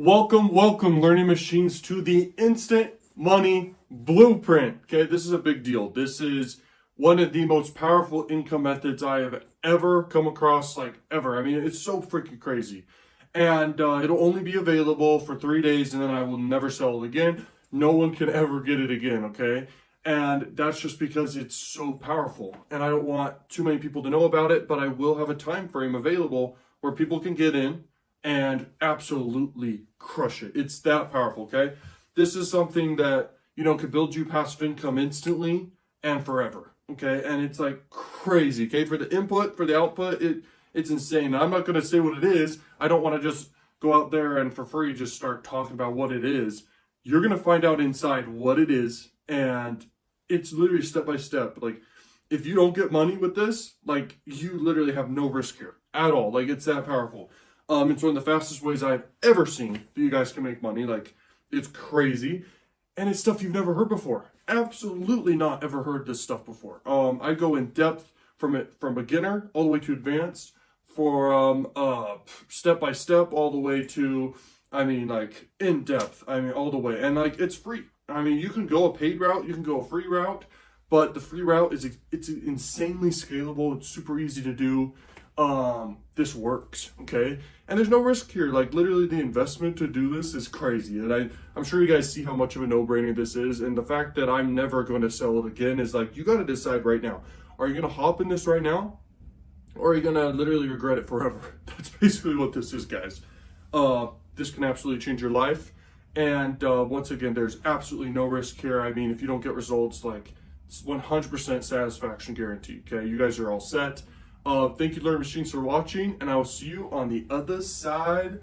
Welcome, learning machines, to the instant money blueprint. Okay, this is a big deal. This is one of the most powerful income methods I have ever come across, like ever. I mean, it's so freaking crazy. And it'll only be available for 3 days, and then I will never sell it again. No one can ever get it again, okay? And that's just because it's so powerful. And I don't want too many people to know about it, but I will have a time frame available where people can get in and absolutely crush it. It's that powerful, okay? This is something that, could build you passive income instantly and forever, okay? And it's like crazy, okay? For the input, for the output, it's insane. I'm not going to say what it is. I don't want to just go out there and for free just start talking about what it is. You're going to find out inside what it is, and it's literally step by step. Like, if you don't get money with this, like, you literally have no risk here at all. Like, it's that powerful. It's one of the fastest ways I've ever seen that you guys can make money. Like, it's crazy. And it's stuff you've never heard before. Absolutely not ever heard this stuff before. I go in depth from beginner all the way to advanced, for step by step all the way to, like, in depth. All the way. And like, it's free. You can go a paid route, you can go a free route, but the free route it's insanely scalable. It's super easy to do. This works, okay? And there's no risk here. Like, literally the investment to do this is crazy. And I'm sure you guys see how much of a no-brainer this is. And the fact that I'm never going to sell it again is like, you got to decide right now. Are you going to hop in this right now? Or are you going to literally regret it forever? That's basically what this is, guys. This can absolutely change your life. And once again, there's absolutely no risk here. If you don't get results, like, it's 100% satisfaction guarantee, okay? You guys are all set. Thank you, Learning Machines, for watching, and I will see you on the other side.